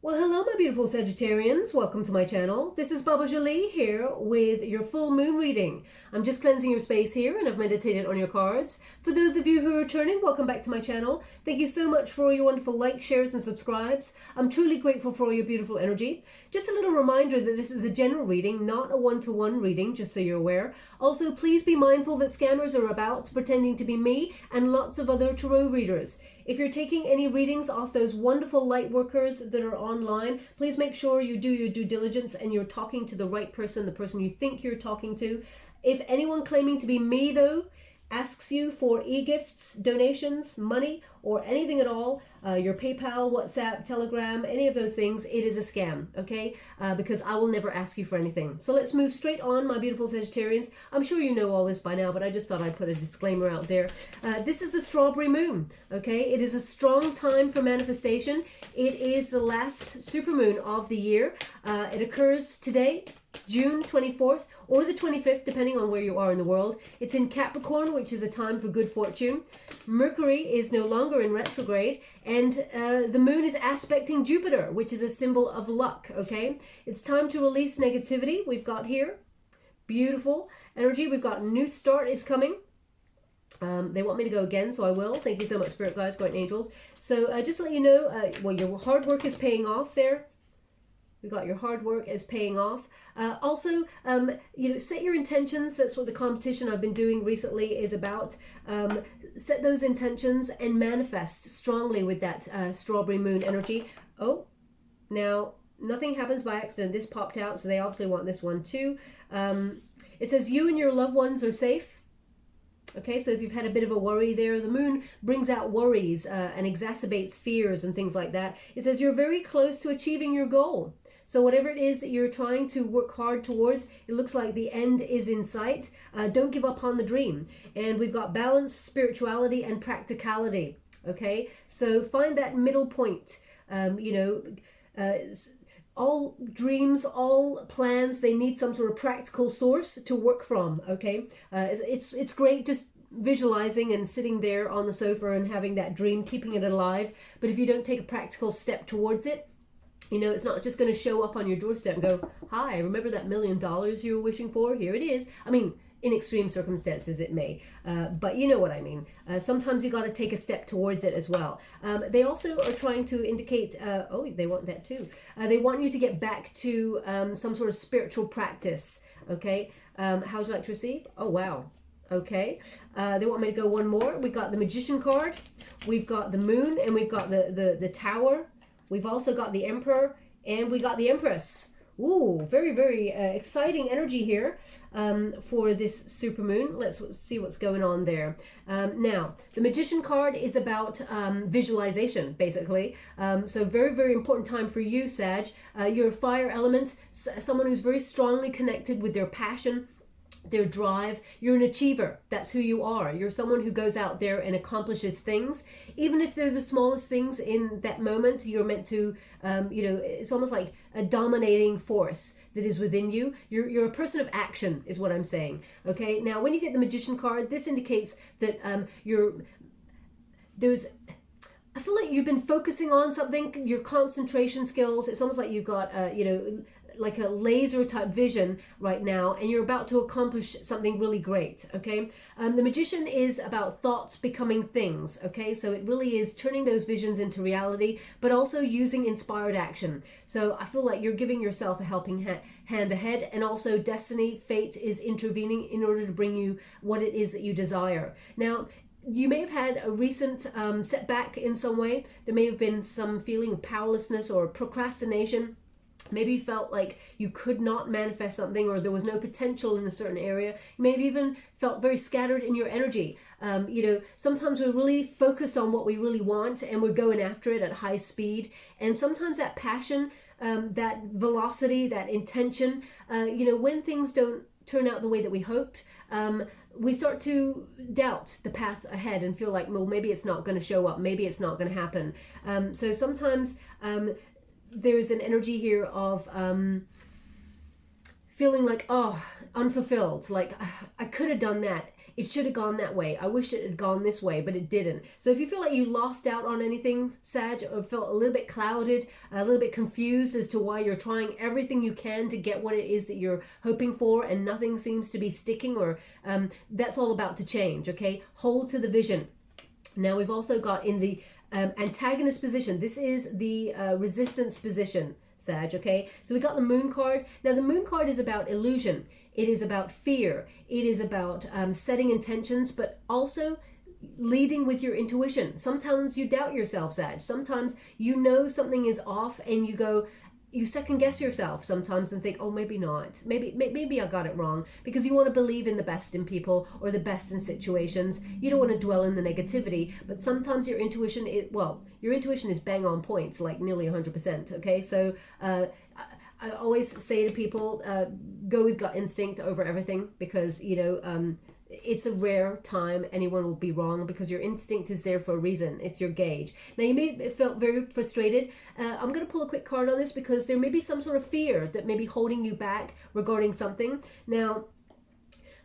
Well, hello, my beautiful Sagittarians. Welcome to my channel. This is Baba Jolie here with your full moon reading. I'm just cleansing your space here and I've meditated on your cards. For those of you who are returning, welcome back to my channel. Thank you so much for your wonderful likes, shares, and subscribes. I'm truly grateful for all your beautiful energy. Just a little reminder that this is a general reading, not a one-to-one reading, just so you're aware. Also, please be mindful that scammers are about pretending to be me and lots of other tarot readers. If you're taking any readings off those wonderful light workers that are online, please make sure you do your due diligence and you're talking to the right person, the person you think you're talking to. If anyone claiming to be me, though, asks you for e-gifts, donations, money, or anything at all, your PayPal, WhatsApp, Telegram, any of those things, it is a scam, okay? Because I will never ask you for anything. So let's move straight on, my beautiful Sagittarians. I'm sure you know all this by now, but I just thought I'd put a disclaimer out there. This is a strawberry moon, okay? It is a strong time for manifestation. It is the last supermoon of the year. It occurs today, June 24th or the 25th, depending on where you are in the world. It's in Capricorn, which is a time for good fortune. Mercury is no longer in retrograde, and the moon is aspecting Jupiter, which is a symbol of luck, okay? It's time to release negativity. We've got here beautiful energy. We've got a new start is coming. They want me to go again, so I will. Thank you so much, Spirit Guides, Guardian Angels. So just to let you know, well, your hard work is paying off there. We got your hard work is paying off. Also, you know, set your intentions. That's what the competition I've been doing recently is about. Set those intentions and manifest strongly with that strawberry moon energy. Oh, now nothing happens by accident. This popped out, so they obviously want this one too. It says you and your loved ones are safe. Okay, so if you've had a bit of a worry there, the moon brings out worries and exacerbates fears and things like that. It says you're very close to achieving your goal. So whatever it is that you're trying to work hard towards, it looks like the end is in sight. Don't give up on the dream. And we've got balance, spirituality, and practicality. Okay, so find that middle point. You know, all dreams, all plans, they need some sort of practical source to work from, okay? It's great just visualizing and sitting there on the sofa and having that dream, keeping it alive. But if you don't take a practical step towards it, you know, it's not just going to show up on your doorstep and go, hi, remember that $1 million you were wishing for? Here it is. I mean, in extreme circumstances it may, but you know what I mean. Sometimes you got to take a step towards it as well. They also are trying to indicate, oh, they want that too. They want you to get back to some sort of spiritual practice, okay? How would you like to receive? Oh, wow. Okay, they want me to go one more. We got the Magician card, we've got the Moon, and we've got the Tower. We've also got the Emperor, and we got the Empress. Ooh, very, very exciting energy here for this supermoon. Let's see what's going on there. Now, the Magician card is about visualization, basically. So very, very important time for you, Sag. You're a fire element, someone who's very strongly connected with their passion, their drive. You're an achiever. That's who you are. You're someone who goes out there and accomplishes things, even if they're the smallest things in that moment. You're meant to, you know, it's almost like a dominating force that is within you. You're a person of action, is what I'm saying. Okay. Now, when you get the Magician card, this indicates that I feel like you've been focusing on something. Your concentration skills. It's almost like you've got, you know, like a laser type vision right now, and you're about to accomplish something really great, okay? The Magician is about thoughts becoming things, okay? So it really is turning those visions into reality, but also using inspired action. So I feel like you're giving yourself a helping hand ahead, and also destiny, fate is intervening in order to bring you what it is that you desire. Now, you may have had a recent setback in some way. There may have been some feeling of powerlessness or procrastination. Maybe you felt like you could not manifest something, or there was no potential in a certain area. You may have even felt very scattered in your energy. You know, sometimes we're really focused on what we really want and we're going after it at high speed. And sometimes that passion, that velocity, that intention, you know, when things don't turn out the way that we hoped, we start to doubt the path ahead and feel like, well, maybe it's not going to show up. Maybe it's not going to happen. So sometimes there's an energy here of feeling like, oh, unfulfilled, like I could have done that. it should have gone that way. I wish it had gone this way, but it didn't. So if you feel like you lost out on anything, Sag, or felt a little bit clouded, a little bit confused as to why you're trying everything you can to get what it is that you're hoping for and nothing seems to be sticking, or that's all about to change, okay? Hold to the vision. Now we've also got in the antagonist position. This is the resistance position, Sag, okay? So we got the Moon card. Now the Moon card is about illusion. It is about fear. It is about setting intentions, but also leading with your intuition. Sometimes you doubt yourself, Sag. Sometimes you know something is off and you second guess yourself sometimes and think, oh, maybe not. Maybe I got it wrong, because you want to believe in the best in people or the best in situations. You don't want to dwell in the negativity, but sometimes your intuition is bang on points, like nearly 100%. Okay, so I always say to people, go with gut instinct over everything, because it's a rare time anyone will be wrong, because your instinct is there for a reason. It's your gauge. Now you may have felt very frustrated. I'm going to pull a quick card on this, because there may be some sort of fear that may be holding you back regarding something. Now,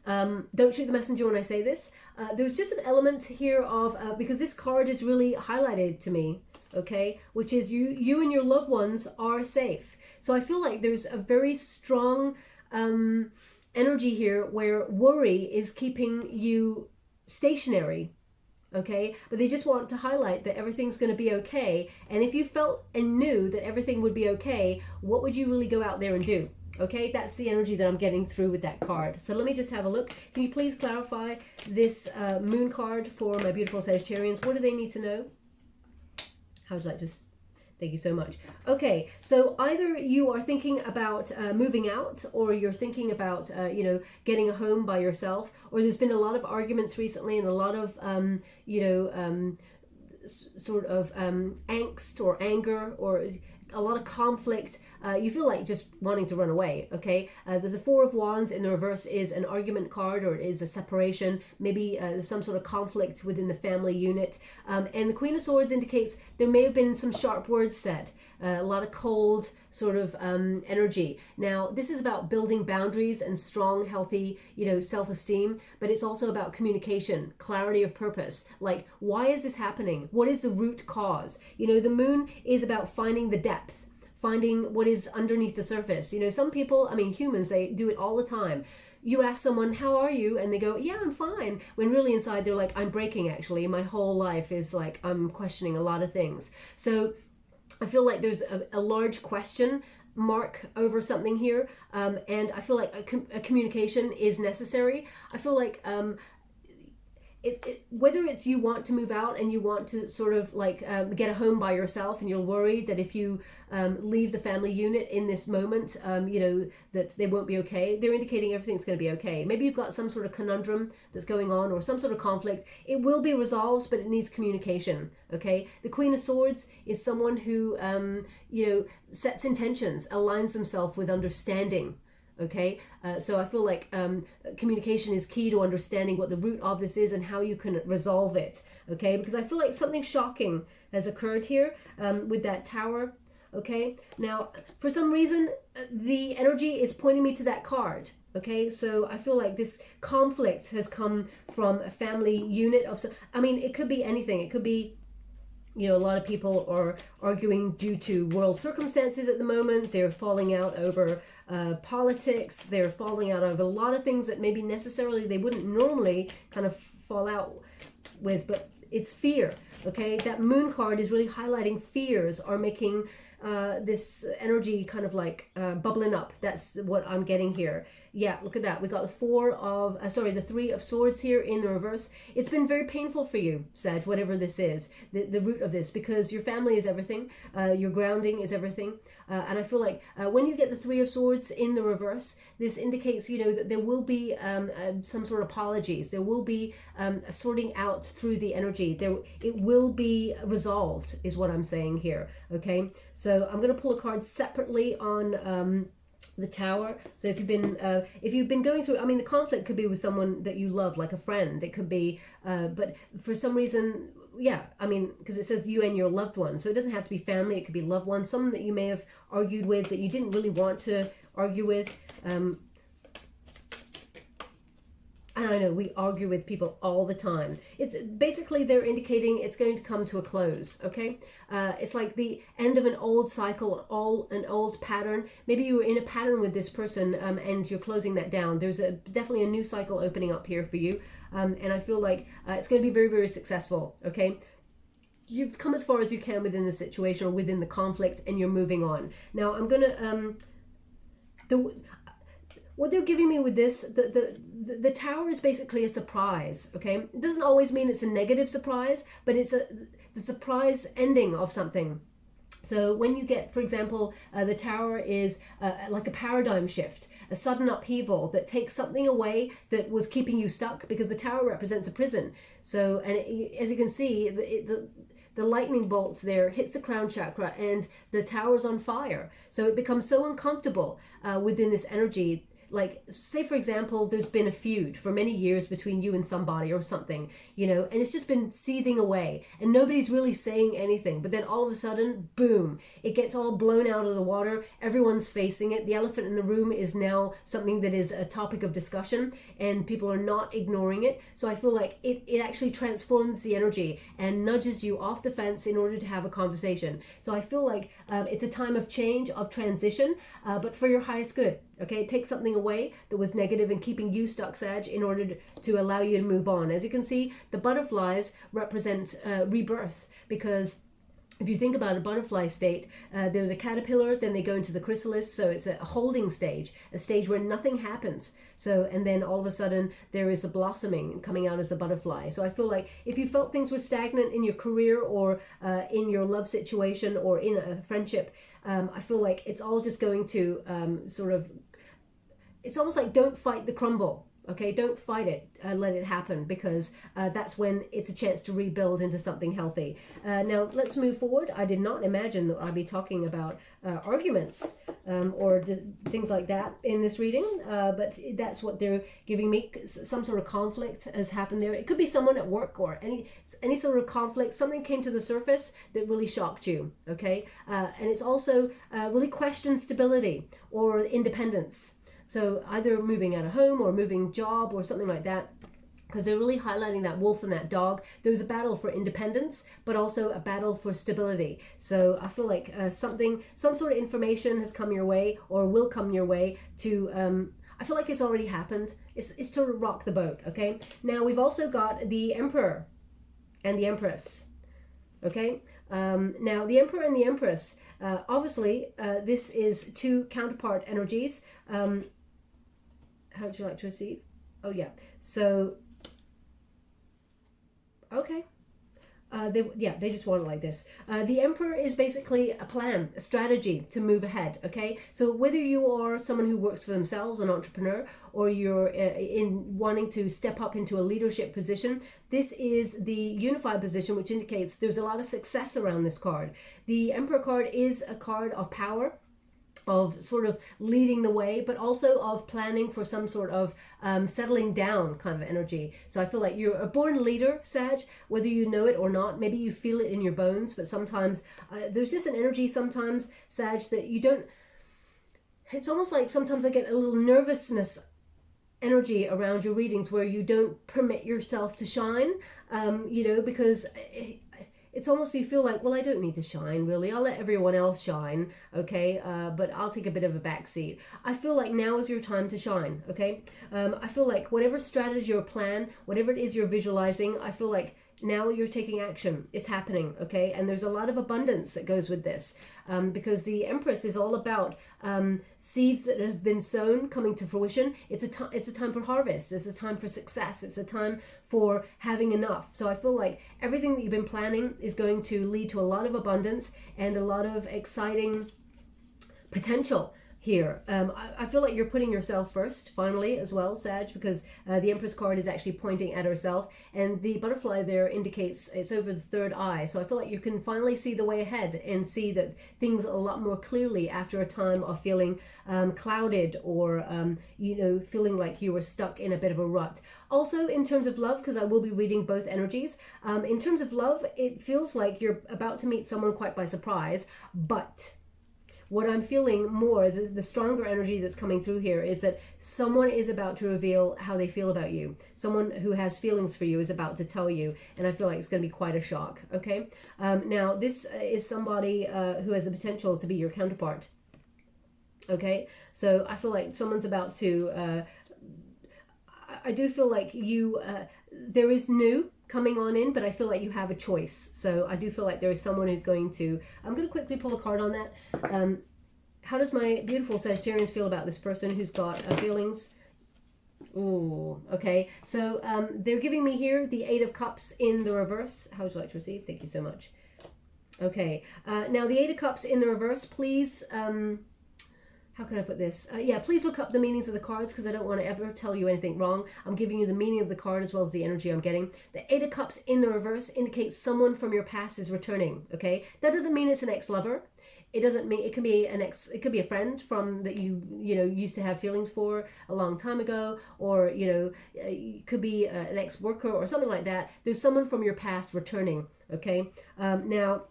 don't shoot the messenger when I say this. There's just an element here of, because this card is really highlighted to me, okay, which is you and your loved ones are safe. So I feel like there's a very strong energy here where worry is keeping you stationary, okay? But they just want to highlight that everything's going to be okay. And if you felt and knew that everything would be okay, what would you really go out there and do? Okay, that's the energy that I'm getting through with that card. So let me just have a look. Can you please clarify this Moon card for my beautiful Sagittarians? What do they need to know? How would you like to... Thank you so much. Okay, so either you are thinking about moving out, or you're thinking about, getting a home by yourself, or there's been a lot of arguments recently and a lot of, sort of angst or anger, or a lot of conflict. You feel like just wanting to run away, okay? The Four of Wands in the reverse is an argument card, or it is a separation, maybe some sort of conflict within the family unit. And the Queen of Swords indicates there may have been some sharp words said, a lot of cold sort of energy. Now, this is about building boundaries and strong, healthy, self-esteem, but it's also about communication, clarity of purpose. Like, why is this happening? What is the root cause? The Moon is about finding the depth, finding what is underneath the surface. Some people, humans, they do it all the time. You ask someone, how are you? And they go, yeah, I'm fine. When really inside they're like, I'm breaking actually. My whole life is like, I'm questioning a lot of things. So I feel like there's a large question mark over something here. And I feel like a communication is necessary. I feel like whether it's you want to move out and you want to sort of like get a home by yourself, and you're worried that if you leave the family unit in this moment, that they won't be okay. They're indicating everything's going to be okay. Maybe you've got some sort of conundrum that's going on, or some sort of conflict. It will be resolved, but it needs communication, okay? The Queen of Swords is someone who, sets intentions, aligns themselves with understanding. Okay, so I feel like communication is key to understanding what the root of this is and how you can resolve it. Okay, because I feel like something shocking has occurred here with that Tower. Okay, now for some reason the energy is pointing me to that card. Okay, so I feel like this conflict has come from a family unit of. It could be anything. It could be, a lot of people are arguing due to world circumstances at the moment. They're falling out over politics. They're falling out over a lot of things that maybe necessarily they wouldn't normally kind of fall out with, but it's fear, okay? That Moon card is really highlighting fears are making this energy kind of like bubbling up. That's what I'm getting here. Yeah, look at that. We got the Three of Swords here in the reverse. It's been very painful for you, Sag, whatever this is, the root of this, because your family is everything. Your grounding is everything. And I feel like when you get the Three of Swords in the reverse, this indicates, that there will be some sort of apologies. There will be a sorting out through the energy. It will be resolved, is what I'm saying here. Okay, so I'm going to pull a card separately on the Tower. So if you've been going through, the conflict could be with someone that you love, like a friend. It could be, but for some reason, yeah, because it says you and your loved one, so it doesn't have to be family. It could be loved ones, someone that you may have argued with that you didn't really want to argue with. And I know we argue with people all the time. It's basically, they're indicating it's going to come to a close, okay? It's like the end of an old cycle, an old pattern. Maybe you were in a pattern with this person and you're closing that down. There's definitely a new cycle opening up here for you. And I feel like it's going to be very, very successful, okay? You've come as far as you can within the situation or within the conflict, and you're moving on. Now, I'm going to... what they're giving me with this, the Tower is basically a surprise, okay? It doesn't always mean it's a negative surprise, but it's the surprise ending of something. So when you get, for example, the Tower is like a paradigm shift, a sudden upheaval that takes something away that was keeping you stuck, because the Tower represents a prison. So, and as you can see, the lightning bolts there hits the crown chakra and the Tower's on fire. So it becomes so uncomfortable within this energy. Like, say, for example, there's been a feud for many years between you and somebody or something, you know, and it's just been seething away and nobody's really saying anything. But then all of a sudden, boom, it gets all blown out of the water. Everyone's facing it. The elephant in the room is now something that is a topic of discussion and people are not ignoring it. So I feel like it actually transforms the energy and nudges you off the fence in order to have a conversation. So I feel like it's a time of change, of transition, but for your highest good. Okay, take something away that was negative and keeping you stuck, Sag, in order to allow you to move on. As you can see, the butterflies represent rebirth, because if you think about a butterfly state, they're the caterpillar, then they go into the chrysalis. So it's a holding stage, a stage where nothing happens. So, and then all of a sudden there is the blossoming coming out as a butterfly. So I feel like if you felt things were stagnant in your career or in your love situation or in a friendship, I feel like it's all just going to it's almost like, don't fight the crumble. Okay, don't fight it, let it happen, because that's when it's a chance to rebuild into something healthy. Now, let's move forward. I did not imagine that I'd be talking about arguments or things like that in this reading, but that's what they're giving me. Some sort of conflict has happened there. It could be someone at work or any sort of conflict. Something came to the surface that really shocked you, okay? And it's also really questioned stability or independence. So either moving out of home or moving job or something like that, because they're really highlighting that wolf and that dog. There's a battle for independence, but also a battle for stability. So I feel like some sort of information has come your way or will come your way to, I feel like it's already happened. It's to rock the boat, okay? Now we've also got the Emperor and the Empress, okay? Now the Emperor and the Empress, obviously this is two counterpart energies. How would you like to receive? Oh yeah. So, okay. They just want it like this. The Emperor is basically a plan, a strategy to move ahead, okay? So whether you are someone who works for themselves, an entrepreneur, or you're in wanting to step up into a leadership position, this is the unified position, which indicates there's a lot of success around this card. The Emperor card is a card of power, of sort of leading the way, but also of planning for some sort of settling down kind of energy. So I feel like you're a born leader, Sag, whether you know it or not. Maybe you feel it in your bones, but sometimes there's just an energy sometimes, Sag, that you don't, it's almost like sometimes I get a little nervousness energy around your readings where you don't permit yourself to shine, you know, because it's almost, you feel like, well, I don't need to shine, really. I'll let everyone else shine, okay? But I'll take a bit of a backseat. I feel like now is your time to shine, okay? I feel like whatever strategy or plan, whatever it is you're visualizing, I feel like now you're taking action. It's happening, okay? And there's a lot of abundance that goes with this, because the Empress is all about seeds that have been sown coming to fruition. It's a time for harvest. It's a time for success. It's a time for having enough. So I feel like everything that you've been planning is going to lead to a lot of abundance and a lot of exciting potential here. I feel like you're putting yourself first, finally, as well, Sag, because the Empress card is actually pointing at herself, and the butterfly there indicates it's over the third eye. So I feel like you can finally see the way ahead and see that things a lot more clearly after a time of feeling clouded or, you know, feeling like you were stuck in a bit of a rut. Also, in terms of love, because I will be reading both energies, in terms of love, it feels like you're about to meet someone quite by surprise, but what I'm feeling more, the stronger energy that's coming through here is that someone is about to reveal how they feel about you. Someone who has feelings for you is about to tell you, and I feel like it's going to be quite a shock, okay? Now, this is somebody who has the potential to be your counterpart, okay? So I feel like someone's about to... I do feel like you... there is new coming on in, but I feel like you have a choice. So I do feel like there is someone who's going to... I'm going to quickly pull a card on that. How does my beautiful Sagittarians feel about this person who's got feelings? Ooh, okay. So they're giving me here the Eight of Cups in the reverse. How would you like to receive? Thank you so much. Okay. Now the Eight of Cups in the reverse, please... how can I put this? Yeah, please look up the meanings of the cards because I don't want to ever tell you anything wrong. I'm giving you the meaning of the card as well as the energy I'm getting. The Eight of Cups in the reverse indicates someone from your past is returning, okay? That doesn't mean it's an ex-lover. It doesn't mean, it can be an ex, it could be a friend from that you know, used to have feelings for a long time ago, or, you know, it could be an ex-worker or something like that. There's someone from your past returning, okay? Now,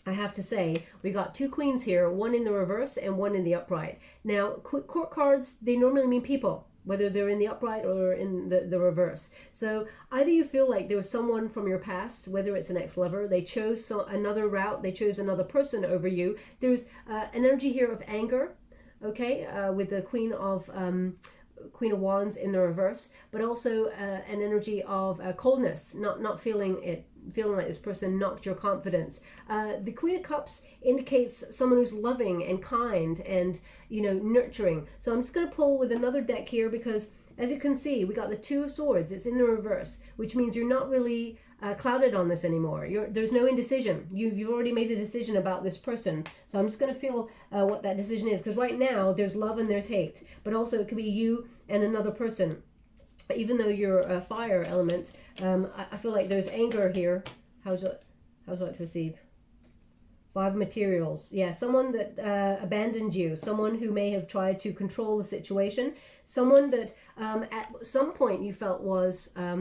I have to say, we got two queens here, one in the reverse and one in the upright. Now, court cards, they normally mean people, whether they're in the upright or in the reverse. So either you feel like there was someone from your past, whether it's an ex-lover, they chose another route, they chose another person over you. There's an energy here of anger, okay, with the Queen of Wands in the reverse, but also an energy of coldness, not feeling it, feeling like this person knocked your confidence. The Queen of Cups indicates someone who's loving and kind and, you know, nurturing. So I'm just going to pull with another deck here because, as you can see, we got the Two of Swords. It's in the reverse, which means you're not really clouded on this anymore. There's no indecision. You've already made a decision about this person. So I'm just going to feel what that decision is, because right now there's love and there's hate, but also it could be you and another person. Even though you're a fire element, I feel like there's anger here. How's it to receive? Five of Materials. Yeah, someone that abandoned you. Someone who may have tried to control the situation. Someone that at some point you felt was a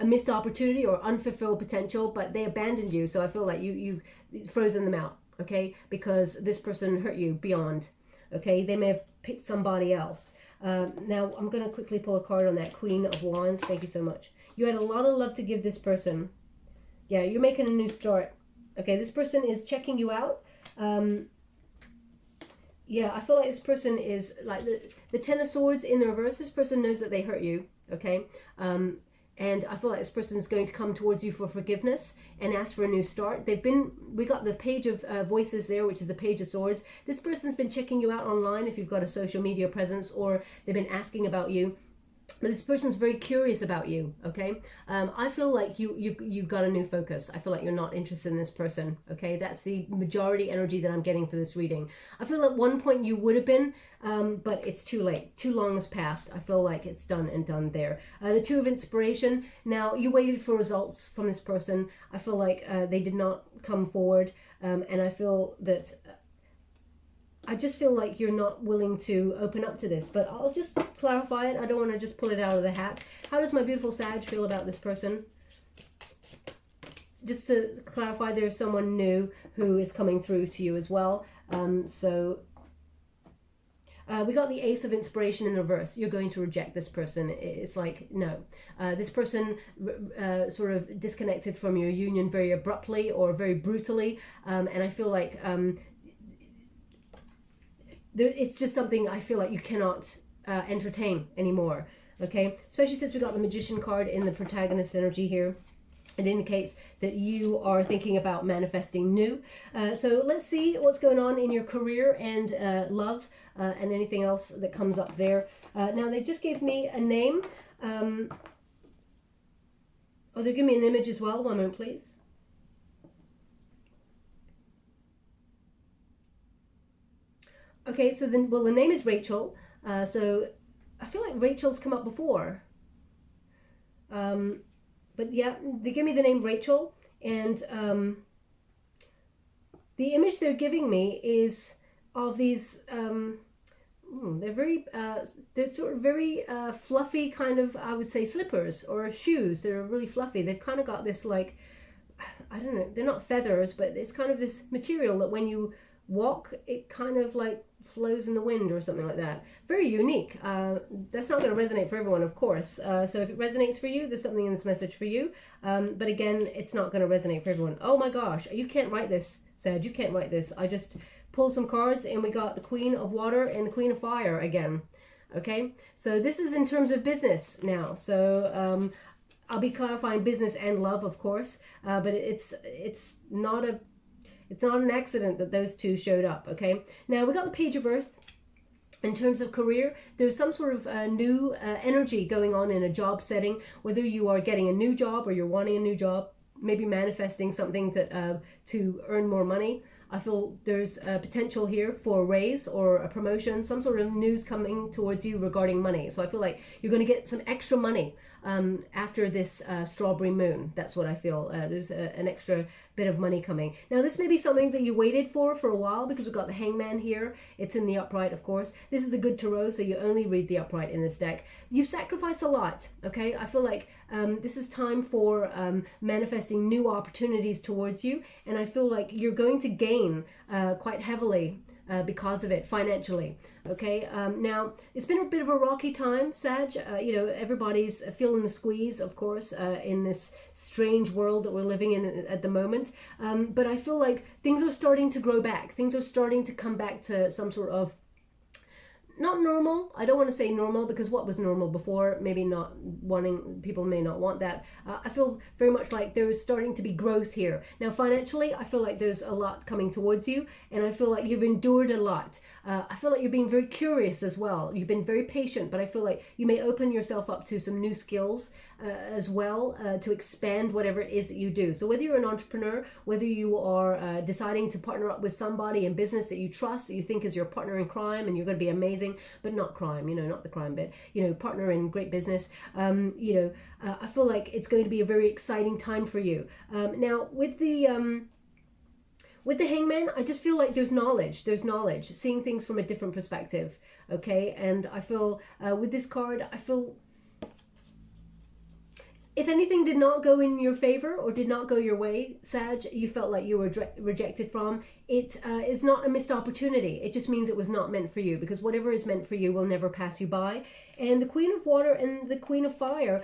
missed opportunity or unfulfilled potential, but they abandoned you. So I feel like you've frozen them out, okay? Because this person hurt you beyond, okay? They may have picked somebody else. Now, I'm going to quickly pull a card on that Queen of Wands. Thank you so much. You had a lot of love to give this person. Yeah, you're making a new start. Okay, this person is checking you out. Yeah, I feel like this person is like the Ten of Swords in the reverse. This person knows that they hurt you, okay? And I feel like this person is going to come towards you for forgiveness and ask for a new start. We got the Page of Voices there, which is the Page of Swords. This person's been checking you out online if you've got a social media presence, or they've been asking about you. But this person's very curious about you, okay? I feel like you've got a new focus. I feel like you're not interested in this person, okay? That's the majority energy that I'm getting for this reading. I feel at one point you would have been, but it's too late. Too long has passed. I feel like it's done and done there. The Two of Inspiration. Now, you waited for results from this person. I feel like they did not come forward, and I feel that... I just feel like you're not willing to open up to this, but I'll just clarify it. I don't want to just pull it out of the hat. How does my beautiful Sag feel about this person? Just to clarify, there's someone new who is coming through to you as well. We got the Ace of Inspiration in reverse. You're going to reject this person. It's like, no. This person sort of disconnected from your union very abruptly or very brutally. And I feel like... it's just something I feel like you cannot entertain anymore, okay? Especially since we got the Magician card in the protagonist energy here. It indicates that you are thinking about manifesting new. So let's see what's going on in your career and love and anything else that comes up there. Now, they just gave me a name. Oh, they're giving me an image as well. One moment, please. Okay, so then, well, the name is Rachel. So I feel like Rachel's come up before. But yeah, they give me the name Rachel, and the image they're giving me is of these, they're very, they're sort of very fluffy kind of, I would say, slippers or shoes. They're really fluffy. They've kind of got this like, I don't know, they're not feathers, but it's kind of this material that when you walk, it kind of like flows in the wind or something like that. Very unique. That's not going to resonate for everyone, of course. So if it resonates for you, there's something in this message for you. But again, it's not going to resonate for everyone. Oh my gosh, you can't write this, Sag. You can't write this. I just pulled some cards and we got the Queen of Water and the Queen of Fire again. Okay, so this is in terms of business now. So I'll be clarifying business and love, of course, but it's not an accident that those two showed up. Okay, now we got the Page of Earth. In terms of career, there's some sort of new energy going on in a job setting, whether you are getting a new job or you're wanting a new job, maybe manifesting something that to earn more money. I feel there's a potential here for a raise or a promotion, some sort of news coming towards you regarding money. So I feel like you're going to get some extra money after this strawberry moon. That's what I feel. There's an extra bit of money coming. Now, this may be something that you waited for a while, because we've got the Hangman here. It's in the upright, of course. This is the good tarot, so you only read the upright in this deck. You sacrifice a lot, okay? I feel like this is time for manifesting new opportunities towards you, and I feel like you're going to gain quite heavily because of it financially. Okay, now it's been a bit of a rocky time, Sag. You know, everybody's feeling the squeeze, of course, in this strange world that we're living in at the moment. But I feel like things are starting to grow back. Things are starting to come back to some sort of, not normal. I don't want to say normal, because what was normal before, maybe not wanting, people may not want that. I feel very much like there is starting to be growth here. Now, financially, I feel like there's a lot coming towards you, and I feel like you've endured a lot. I feel like you're being very curious as well. You've been very patient, but I feel like you may open yourself up to some new skills as well, to expand whatever it is that you do. So whether you're an entrepreneur, whether you are deciding to partner up with somebody in business that you trust, that you think is your partner in crime, and you're going to be amazing, but not crime, you know, not the crime bit, you know, partner in great business, you know, I feel like it's going to be a very exciting time for you. Now, with the Hangman, I just feel like there's knowledge, seeing things from a different perspective, okay? And I feel with this card, I feel if anything did not go in your favor or did not go your way, Sag, you felt like you were rejected from, it is not a missed opportunity. It just means it was not meant for you, because whatever is meant for you will never pass you by. And the Queen of Water and the Queen of Fire,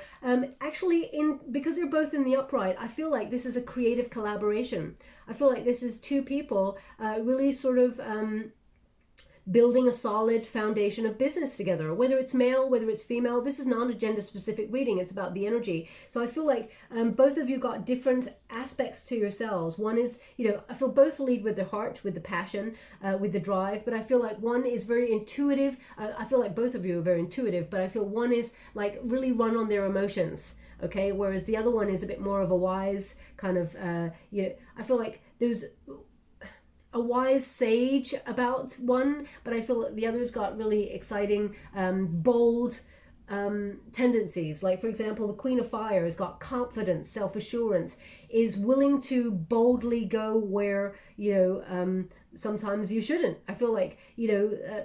actually, because they're both in the upright, I feel like this is a creative collaboration. I feel like this is two people really sort of building a solid foundation of business together, whether it's male, whether it's female. This is not a gender specific reading, it's about the energy. So I feel like both of you got different aspects to yourselves. One is, you know, I feel both lead with the heart, with the passion, with the drive, but I feel like one is very intuitive. I feel like both of you are very intuitive, but I feel one is like really run on their emotions, okay, whereas the other one is a bit more of a wise kind of, you know, I feel like there's a wise sage about one, but I feel that the other's got really exciting, bold tendencies. Like, for example, the Queen of Fire has got confidence, self-assurance, is willing to boldly go where, you know, sometimes you shouldn't. I feel like, you know,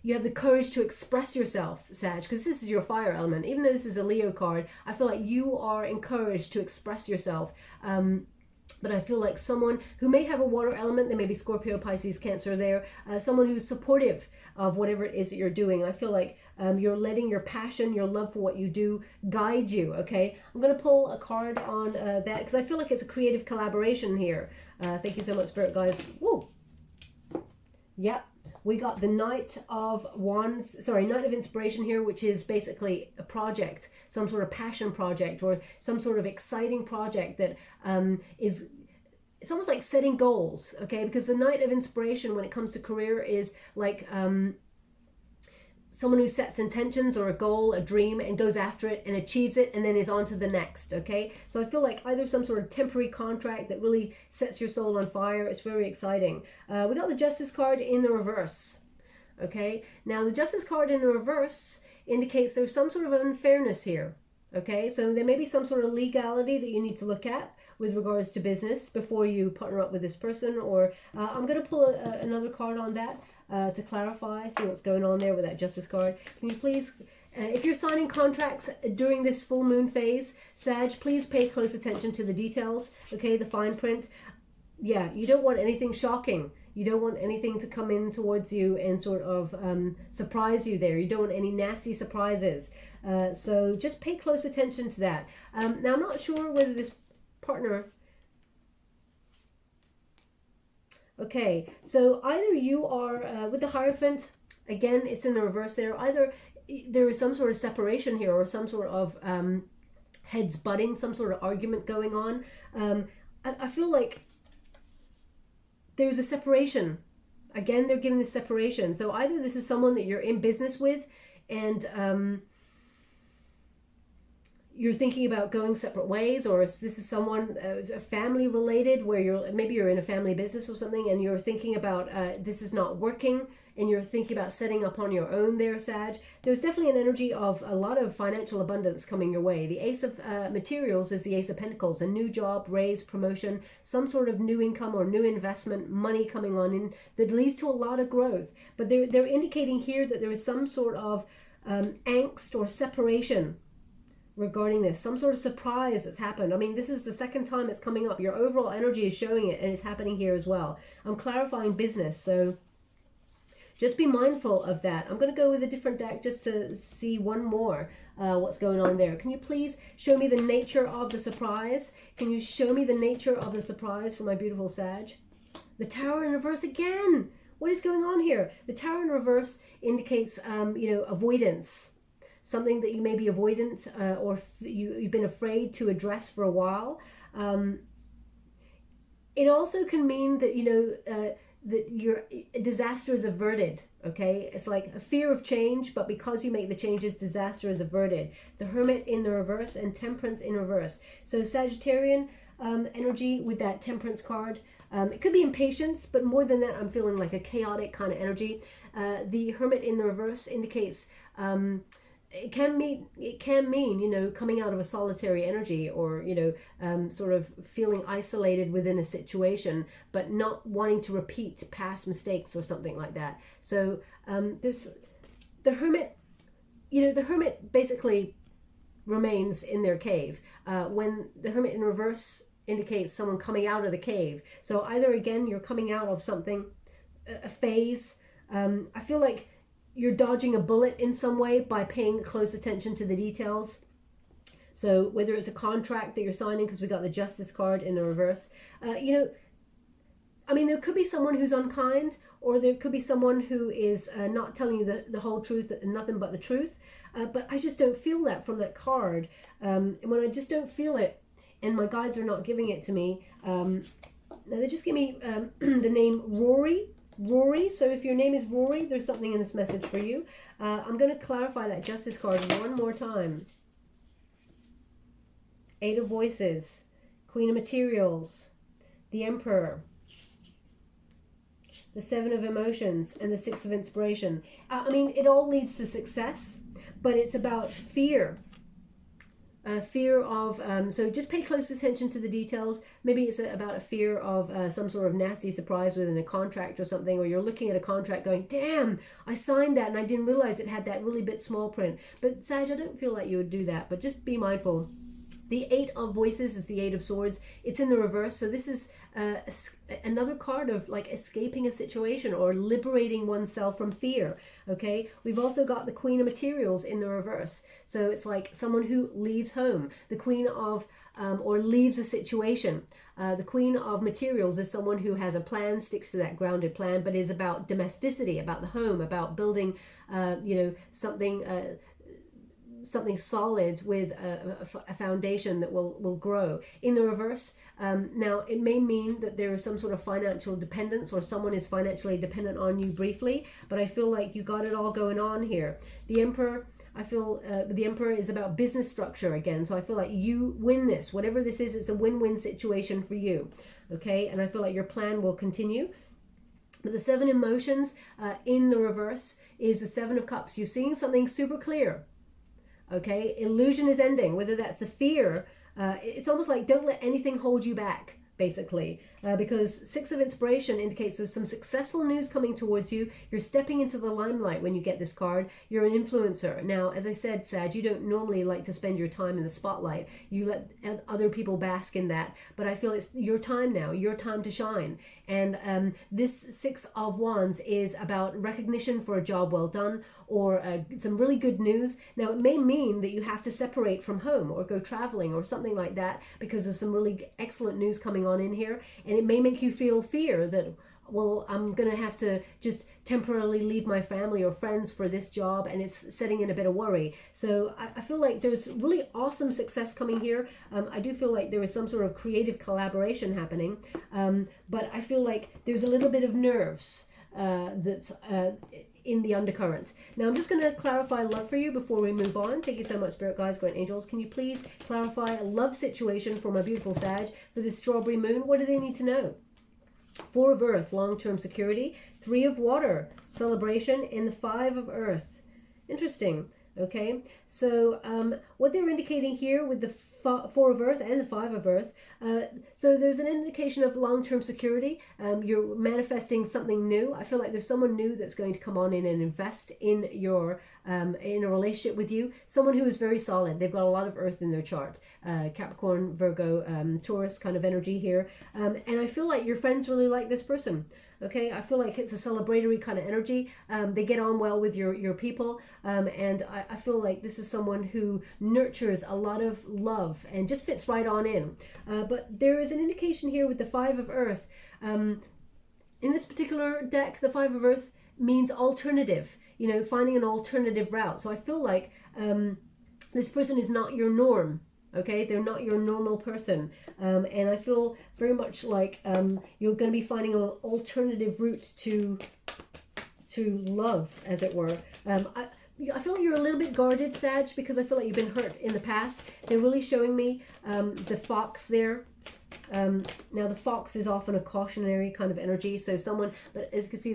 you have the courage to express yourself, Sag, because this is your fire element. Even though this is a Leo card, I feel like you are encouraged to express yourself. But I feel like someone who may have a water element, there may be Scorpio, Pisces, Cancer there, someone who's supportive of whatever it is that you're doing. I feel like you're letting your passion, your love for what you do guide you, okay? I'm going to pull a card on that, because I feel like it's a creative collaboration here. Thank you so much, Spirit Guides. Woo! Yep. We got the Knight of Wands, sorry, Knight of Inspiration here, which is basically a project, some sort of passion project or some sort of exciting project that is, it's almost like setting goals, okay? Because the Knight of Inspiration, when it comes to career, is like someone who sets intentions or a goal, a dream, and goes after it and achieves it and then is on to the next, okay? So I feel like either some sort of temporary contract that really sets your soul on fire. It's very exciting. We got the Justice card in the reverse, okay? Now, the Justice card in the reverse indicates there's some sort of unfairness here, okay? So there may be some sort of legality that you need to look at with regards to business before you partner up with this person, or I'm going to pull another card on that to clarify, see what's going on there with that Justice card. Can you please, if you're signing contracts during this full moon phase, Sag, please pay close attention to the details, okay, the fine print. Yeah, you don't want anything shocking. You don't want anything to come in towards you and sort of surprise you there. You don't want any nasty surprises. So just pay close attention to that. Now, I'm not sure whether this partner... Okay, so either you are, with the Hierophant, again, it's in the reverse there. Either there is some sort of separation here or some sort of heads butting, some sort of argument going on. I feel like there's a separation. Again, they're giving this separation. So either this is someone that you're in business with and you're thinking about going separate ways, or this is someone family related where maybe you're in a family business or something and you're thinking about this is not working and you're thinking about setting up on your own there, Sag. There's definitely an energy of a lot of financial abundance coming your way. The Ace of Materials is the Ace of Pentacles, a new job, raise, promotion, some sort of new income or new investment, money coming on in that leads to a lot of growth. But they're indicating here that there is some sort of angst or separation regarding this, some sort of surprise that's happened. I mean, this is the second time it's coming up. Your overall energy is showing it, and it's happening here as well. I'm clarifying business, so just be mindful of that. I'm going to go with a different deck just to see one more what's going on there. Can you please show me the nature of the surprise? Can you show me the nature of the surprise for my beautiful Sag? The Tower in reverse again. What is going on here? The Tower in reverse indicates, avoidance. Something that you may be avoidant or you've been afraid to address for a while. It also can mean that, that your disaster is averted, okay? It's like a fear of change, but because you make the changes, disaster is averted. The Hermit in the reverse and Temperance in reverse. So Sagittarian energy with that Temperance card. It could be impatience, but more than that, I'm feeling like a chaotic kind of energy. The Hermit in the reverse indicates... it can mean, coming out of a solitary energy or, sort of feeling isolated within a situation, but not wanting to repeat past mistakes or something like that. So there's the Hermit, the Hermit basically remains in their cave. When the Hermit in reverse indicates someone coming out of the cave. So either, again, you're coming out of something, a phase. I feel like you're dodging a bullet in some way by paying close attention to the details. So whether it's a contract that you're signing, because we got the Justice card in the reverse, there could be someone who's unkind, or there could be someone who is not telling you the whole truth and nothing but the truth. But I just don't feel that from that card. And when I just don't feel it, and my guides are not giving it to me, now they just give me the name Rory. So if your name is Rory, there's something in this message for you. I'm going to clarify that Justice card one more time. Eight of Voices, Queen of Materials, the Emperor, the Seven of Emotions, and the Six of Inspiration. It all leads to success, but it's about fear. Fear of, so just pay close attention to the details. Maybe it's about a fear of some sort of nasty surprise within a contract or something, or you're looking at a contract going, damn, I signed that and I didn't realize it had that really bit small print. But Sag, I don't feel like you would do that, but just be mindful. The Eight of Voices is the Eight of Swords. It's in the reverse. So this is another card of like escaping a situation or liberating oneself from fear. Okay. We've also got the Queen of Materials in the reverse. So it's like someone who leaves home. The Queen of, or leaves a situation. The Queen of Materials is someone who has a plan, sticks to that grounded plan, but is about domesticity, about the home, about building, something solid with a foundation that will grow. In the reverse, now it may mean that there is some sort of financial dependence or someone is financially dependent on you briefly, but I feel like you got it all going on here. The Emperor, I feel the Emperor is about business structure again, so I feel like you win this. Whatever this is, it's a win-win situation for you, okay? And I feel like your plan will continue. But the Seven Emotions in the reverse is the Seven of Cups. You're seeing something super clear. Okay, illusion is ending, whether that's the fear. It's almost like don't let anything hold you back, basically, because Six of Inspiration indicates there's some successful news coming towards you. You're stepping into the limelight when you get this card. You're an influencer. Now, as I said, Sag, you don't normally like to spend your time in the spotlight. You let other people bask in that, but I feel it's your time now, your time to shine. And this Six of Wands is about recognition for a job well done, or some really good news. Now, it may mean that you have to separate from home or go traveling or something like that, because there's some really excellent news coming on in here. And it may make you feel fear that, well, I'm going to have to just temporarily leave my family or friends for this job, and it's setting in a bit of worry. So I feel like there's really awesome success coming here. I do feel like there is some sort of creative collaboration happening, but I feel like there's a little bit of nerves that's in the undercurrent. Now, I'm just going to clarify love for you before we move on. Thank you so much, Spirit Guides, Guardian Angels. Can you please clarify a love situation for my beautiful Sag for this strawberry moon? What do they need to know? Four of Earth, long-term security. Three of Water, celebration. And the Five of Earth. Interesting. Okay, so what they're indicating here with the Four of Earth and the Five of Earth, so there's an indication of long-term security. You're manifesting something new. I feel like there's someone new that's going to come on in and invest in your in a relationship with you. Someone who is very solid. They've got a lot of Earth in their chart. Capricorn, Virgo, Taurus kind of energy here. And I feel like your friends really like this person. Okay, I feel like it's a celebratory kind of energy. They get on well with your people, and I feel like this is someone who nurtures a lot of love and just fits right on in. But there is an indication here with the Five of Earth. In this particular deck, the Five of Earth means alternative, you know, finding an alternative route. So I feel like this person is not your norm. Okay, they're not your normal person, and I feel very much like you're going to be finding an alternative route to love, as it were. I feel like you're a little bit guarded, Sag, because I feel like you've been hurt in the past. They're really showing me the fox there. Now, the fox is often a cautionary kind of energy, so someone, but as you can see,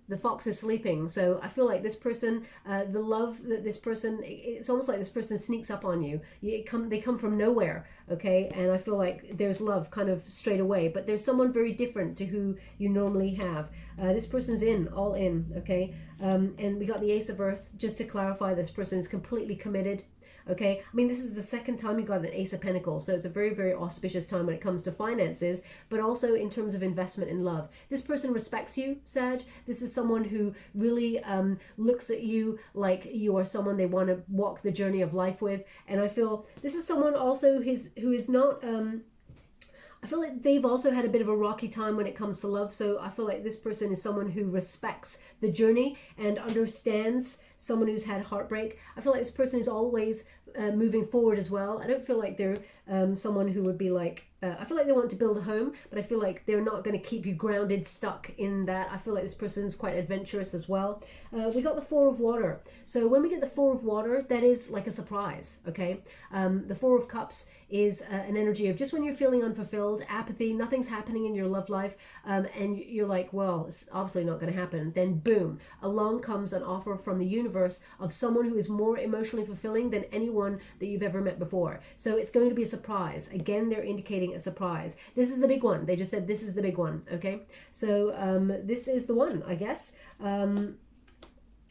the fox is sleeping. So I feel like this person, the love that this person, it's almost like this person sneaks up on you. They come from nowhere, okay? And I feel like there's love kind of straight away, but there's someone very different to who you normally have. This person's all in, okay? And we got the Ace of Earth. Just to clarify, this person is completely committed. Okay, I mean, this is the second time you got an Ace of Pentacles, so it's a very, very auspicious time when it comes to finances, but also in terms of investment in love. This person respects you, Sag. This is someone who really looks at you like you are someone they want to walk the journey of life with, and I feel this is someone also who is not... I feel like they've also had a bit of a rocky time when it comes to love, so I feel like this person is someone who respects the journey and understands someone who's had heartbreak. I feel like this person is always moving forward as well. I don't feel like they're someone who would be like, I feel like they want to build a home, but I feel like they're not going to keep you grounded, stuck in that. I feel like this person's quite adventurous as well. We got the Four of Water. So when we get the Four of Water, that is like a surprise, okay? The Four of Cups is an energy of just when you're feeling unfulfilled, apathy, nothing's happening in your love life, and you're like, well, it's obviously not going to happen. Then boom, along comes an offer from the universe of someone who is more emotionally fulfilling than anyone that you've ever met before. So it's going to be a surprise. Again, they're indicating a surprise. This is the big one. They just said this is the big one, okay? So this is the one, I guess.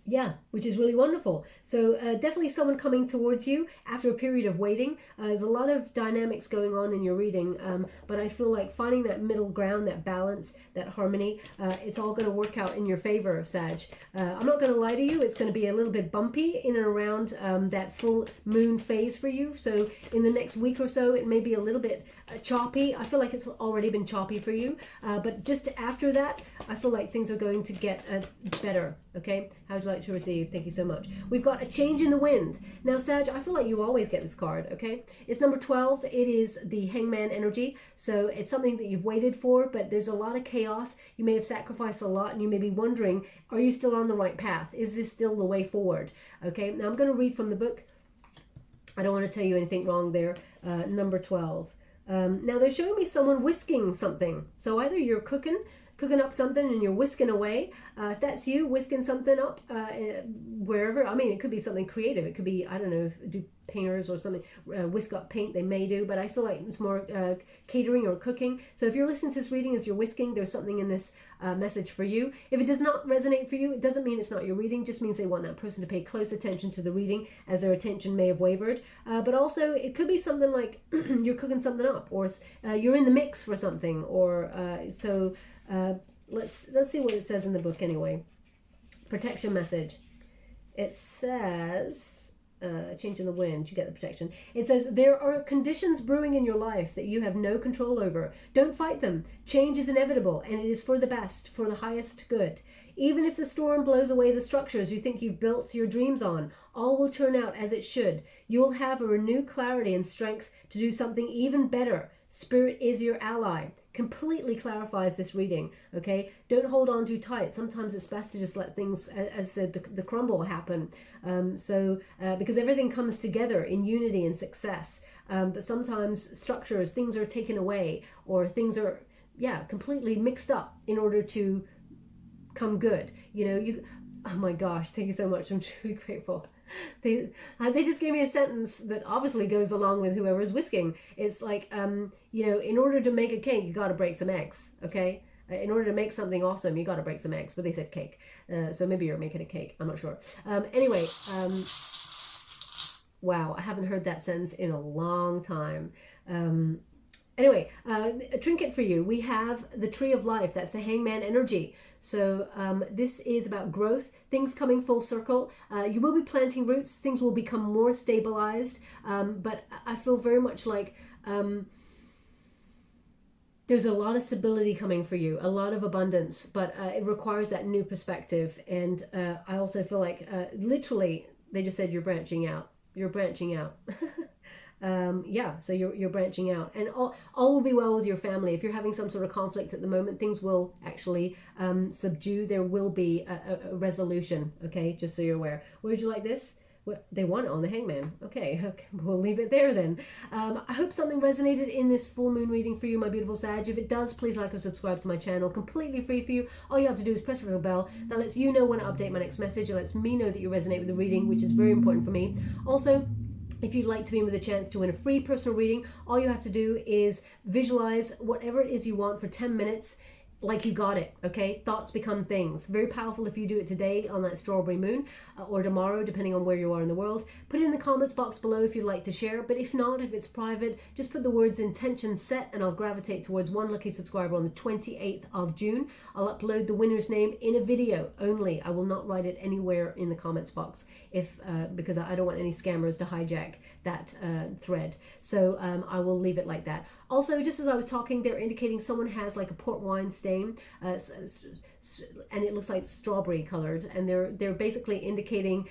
Yeah, which is really wonderful. So definitely someone coming towards you after a period of waiting. There's a lot of dynamics going on in your reading, but I feel like finding that middle ground, that balance, that harmony, it's all going to work out in your favor, Sag. I'm not going to lie to you, it's going to be a little bit bumpy in and around that full moon phase for you. So in the next week or so, it may be a little bit choppy. I feel like it's already been choppy for you, but just after that, I feel like things are going to get better, okay? How would you like to receive? Thank you so much. We've got a change in the wind. Now, Sag, I feel like you always get this card, okay? It's number 12. It is the Hangman energy. So it's something that you've waited for, but there's a lot of chaos. You may have sacrificed a lot, and you may be wondering, are you still on the right path? Is this still the way forward? Okay, now I'm going to read from the book. I don't want to tell you anything wrong there. Number 12. Now they're showing me someone whisking something. So either you're cooking cooking up something and you're whisking away. If that's you, whisking something up wherever. I mean, it could be something creative. It could be, I don't know, do painters or something whisk up paint, they may do, but I feel like it's more catering or cooking. So if you're listening to this reading as you're whisking, there's something in this message for you. If it does not resonate for you, it doesn't mean it's not your reading, just means they want that person to pay close attention to the reading, as their attention may have wavered. But also it could be something like you're cooking something up, or you're in the mix for something, or let's see what it says in the book anyway. Protection message. It says, change in the wind, you get the protection. It says, there are conditions brewing in your life that you have no control over. Don't fight them. Change is inevitable, and it is for the best, for the highest good. Even if the storm blows away the structures you think you've built your dreams on, all will turn out as it should. You will have a renewed clarity and strength to do something even better. Spirit is your ally. Completely clarifies this reading, okay? Don't hold on too tight. Sometimes it's best to just let things, as said, the crumble happen. Because everything comes together in unity and success. But sometimes structures, things are taken away, or things are, completely mixed up in order to come good. Oh my gosh, thank you so much. I'm truly grateful. They just gave me a sentence that obviously goes along with whoever's whisking. It's like, in order to make a cake, you got to break some eggs, okay? In order to make something awesome, you got to break some eggs. But they said cake. So maybe you're making a cake. I'm not sure. Anyway, wow, I haven't heard that sentence in a long time. Anyway, a trinket for you. We have the Tree of Life. That's the Hangman energy. So this is about growth, things coming full circle. You will be planting roots. Things will become more stabilized. But I feel very much like there's a lot of stability coming for you, a lot of abundance, but it requires that new perspective. And I also feel like literally they just said you're branching out. You're branching out. So you're branching out, and all will be well with your family. If you're having some sort of conflict at the moment, things will actually subdue. There will be a resolution, okay, just so you're aware. Would you like this? They want it on the Hangman. Okay, we'll leave it there then. I hope something resonated in this full moon reading for you, my beautiful Sag. If it does, please like or subscribe to my channel. Completely free for you. All you have to do is press the little bell. That lets you know when I update my next message. It lets me know that you resonate with the reading, which is very important for me. Also, if you'd like to be in with a chance to win a free personal reading, all you have to do is visualize whatever it is you want for 10 minutes, like you got it, okay? Thoughts become things. Very powerful if you do it today on that strawberry moon, or tomorrow, depending on where you are in the world. Put it in the comments box below if you'd like to share, but if not, if it's private, just put the words intention set, and I'll gravitate towards one lucky subscriber on the 28th of June. I'll upload the winner's name in a video only. I will not write it anywhere in the comments box because I don't want any scammers to hijack that thread. So I will leave it like that. Also, just as I was talking, they're indicating someone has like a port wine stain, and it looks like strawberry colored, and they're basically indicating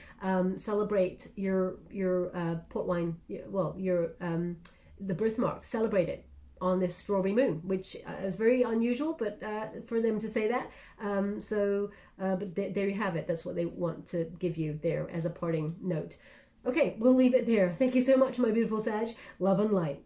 celebrate your port wine, the birthmark, celebrate it on this strawberry moon, which is very unusual, but for them to say that. But there you have it. That's what they want to give you there as a parting note. Okay, we'll leave it there. Thank you so much, my beautiful Sag. Love and light.